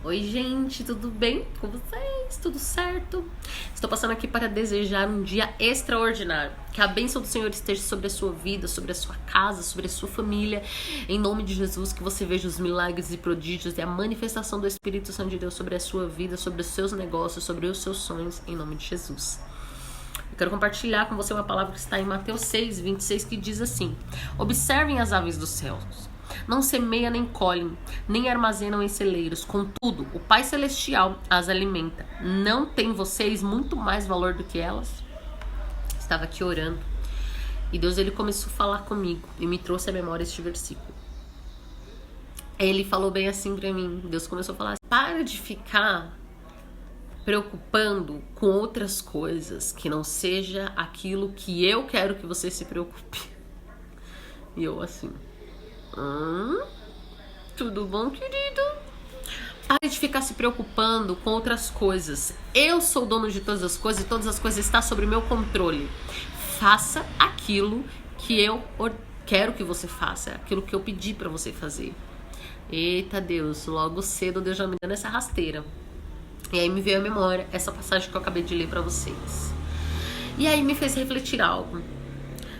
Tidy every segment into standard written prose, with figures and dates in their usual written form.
Oi, gente, tudo bem com vocês? Tudo certo? Estou passando aqui para desejar um dia extraordinário. Que a bênção do Senhor esteja sobre a sua vida, sobre a sua casa, sobre a sua família. Em nome de Jesus, que você veja os milagres e prodígios e a manifestação do Espírito Santo de Deus sobre a sua vida, sobre os seus negócios, sobre os seus sonhos, em nome de Jesus. Eu quero compartilhar com você uma palavra que está em Mateus 6, 26, que diz assim: observem as aves dos céus. Não semeiam nem colhem, nem armazenam em celeiros. Contudo, o Pai Celestial as alimenta. Não tem vocês muito mais valor do que elas? Estava aqui orando. E Deus, ele começou a falar comigo. E me trouxe à memória este versículo. Ele falou bem assim pra mim. Deus começou a falar assim: para de ficar preocupando com outras coisas que não seja aquilo que eu quero que você se preocupe. E eu assim... tudo bom, querido? Pare de ficar se preocupando com outras coisas. Eu sou o dono de todas as coisas e todas as coisas estão sob meu controle. Faça aquilo que eu quero que você faça, aquilo que eu pedi pra você fazer. Eita Deus, logo cedo Deus já me deu essa rasteira. E aí me veio à memória essa passagem que eu acabei de ler pra vocês. E aí me fez refletir algo.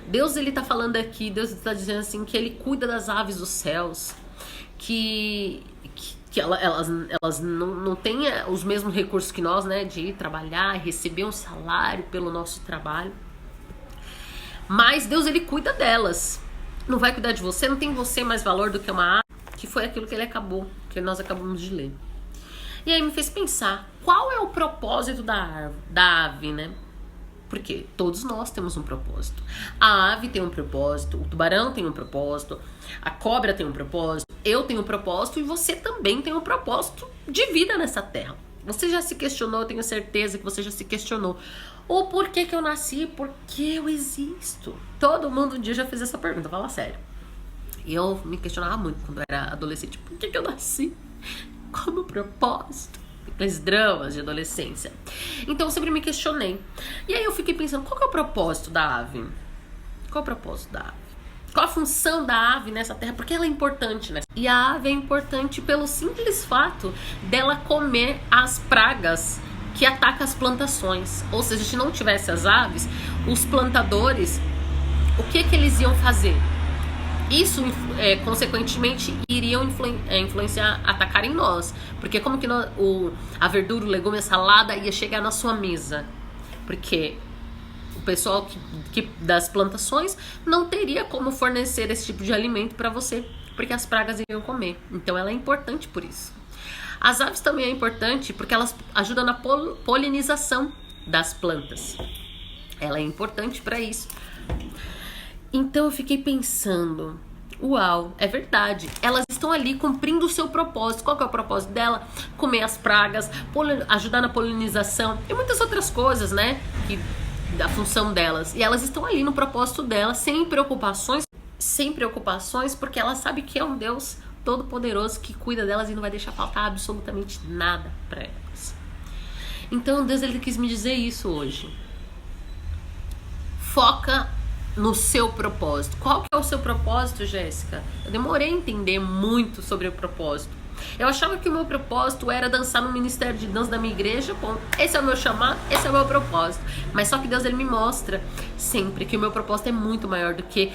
Deus, ele tá falando aqui, Deus está dizendo assim, que ele cuida das aves dos céus, que elas não têm os mesmos recursos que nós, né, de ir trabalhar e receber um salário pelo nosso trabalho. Mas Deus, ele cuida delas. Não vai cuidar de você, não tem você mais valor do que uma ave, que foi aquilo que nós acabamos de ler. E aí me fez pensar, qual é o propósito da ave, né? Porque todos nós temos um propósito. A ave tem um propósito, o tubarão tem um propósito, a cobra tem um propósito, eu tenho um propósito e você também tem um propósito de vida nessa terra. Você já se questionou, eu tenho certeza que você já se questionou. O porquê que eu nasci, por que eu existo? Todo mundo um dia já fez essa pergunta, fala sério. E eu me questionava muito quando eu era adolescente, por que eu nasci? Qual é o meu propósito? Aqueles dramas de adolescência. Então eu sempre me questionei. E aí eu fiquei pensando, qual que é o propósito da ave? Qual é o propósito da ave? Qual a função da ave nessa terra? Porque ela é importante, né? E a ave é importante pelo simples fato dela comer as pragas que atacam as plantações. Ou seja, se não tivesse as aves, os plantadores, o que eles iam fazer? Isso, consequentemente, iriam influenciar, atacar em nós. Porque como que a verdura, o legume, a salada ia chegar na sua mesa? Porque o pessoal das plantações não teria como fornecer esse tipo de alimento para você, porque as pragas iriam comer. Então ela é importante por isso. As aves também é importante porque elas ajudam na polinização das plantas. Ela é importante para isso. Então eu fiquei pensando, uau, é verdade, elas estão ali cumprindo o seu propósito. Qual que é o propósito dela? Comer as pragas, ajudar na polinização e muitas outras coisas, né, da função delas. E elas estão ali no propósito delas, sem preocupações, porque ela sabe que é um Deus todo-poderoso que cuida delas e não vai deixar faltar absolutamente nada para elas. Então Deus, ele quis me dizer isso hoje. Foca no seu propósito. Qual que é o seu propósito, Jéssica? Eu demorei a entender muito sobre o propósito. Eu achava que o meu propósito era dançar no ministério de dança da minha igreja. Bom, esse é o meu chamado, esse é o meu propósito. Mas só que Deus, ele me mostra sempre que o meu propósito é muito maior do que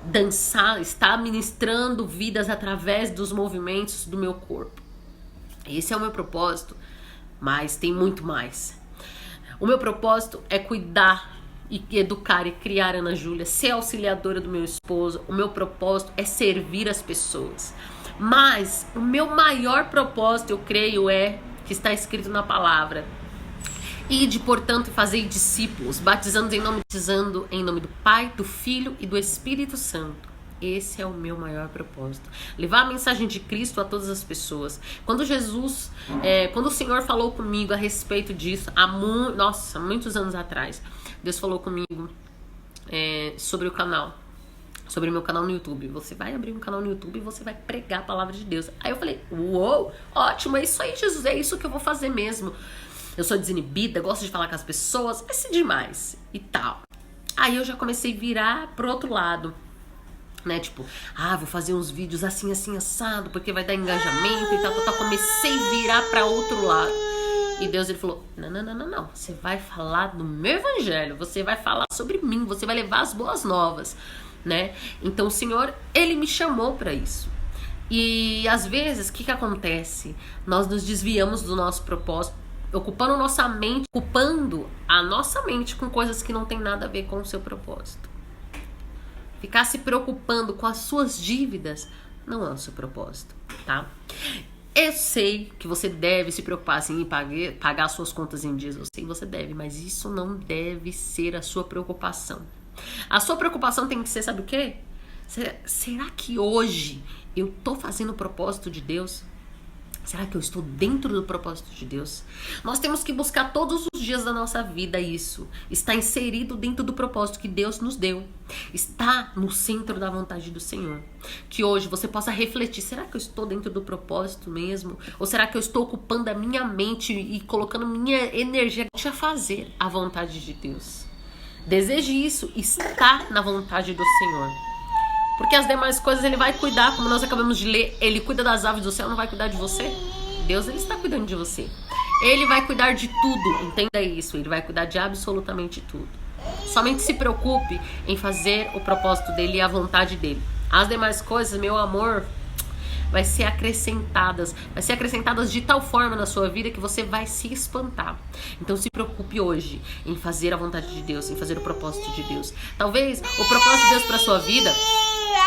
dançar, estar ministrando vidas através dos movimentos do meu corpo. Esse é o meu propósito, mas tem muito mais. O meu propósito é cuidar e educar e criar Ana Júlia, ser auxiliadora do meu esposo. O meu propósito é servir as pessoas. Mas o meu maior propósito, eu creio, que está escrito na palavra: ide, portanto, fazei discípulos, batizando em nome do Pai, do Filho e do Espírito Santo. Esse é o meu maior propósito. Levar a mensagem de Cristo a todas as pessoas. Quando o Senhor falou comigo a respeito disso, muitos anos atrás, Deus falou comigo sobre o canal, sobre meu canal no YouTube. Você vai abrir um canal no YouTube e você vai pregar a palavra de Deus. Aí eu falei, uou, ótimo, é isso aí, Jesus, é isso que eu vou fazer mesmo. Eu sou desinibida, gosto de falar com as pessoas, vai ser demais e tal. Aí eu já comecei a virar pro outro lado. né? Tipo, vou fazer uns vídeos assim, assim, assado, porque vai dar engajamento e tal, tal, tal. Comecei a virar para outro lado. E Deus, ele falou, não. Você vai falar do meu evangelho, você vai falar sobre mim, você vai levar as boas novas, né? Então o Senhor, ele me chamou para isso. E às vezes, o que acontece? Nós nos desviamos do nosso propósito, ocupando a nossa mente com coisas que não tem nada a ver com o seu propósito. Ficar se preocupando com as suas dívidas não é o seu propósito, tá? Eu sei que você deve se preocupar assim, em pagar suas contas em dias. Eu sei que você deve, mas isso não deve ser a sua preocupação. A sua preocupação tem que ser, sabe o quê? Será que hoje eu tô fazendo o propósito de Deus? Será que eu estou dentro do propósito de Deus? Nós temos que buscar todos os dias da nossa vida isso. Está inserido dentro do propósito que Deus nos deu. Está no centro da vontade do Senhor. Que hoje você possa refletir. Será que eu estou dentro do propósito mesmo? Ou será que eu estou ocupando a minha mente e colocando minha energia a fazer a vontade de Deus? Deseje isso. Está na vontade do Senhor. Porque as demais coisas ele vai cuidar, como nós acabamos de ler. Ele cuida das aves do céu, não vai cuidar de você? Deus, ele está cuidando de você. Ele vai cuidar de tudo, entenda isso. Ele vai cuidar de absolutamente tudo. Somente se preocupe em fazer o propósito dele e a vontade dele. As demais coisas, meu amor, vai ser acrescentadas de tal forma na sua vida que você vai se espantar. Então se preocupe hoje em fazer a vontade de Deus, em fazer o propósito de Deus. Talvez o propósito de Deus para sua vida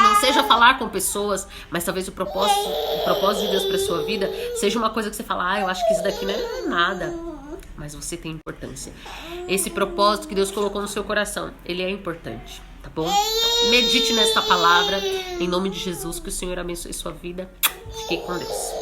não seja falar com pessoas, mas talvez o propósito de Deus para sua vida seja uma coisa que você fala, eu acho que isso daqui não é nada, mas você tem importância. Esse propósito que Deus colocou no seu coração, ele é importante, tá bom? Medite nesta palavra, em nome de Jesus, que o Senhor abençoe sua vida. Fique com Deus.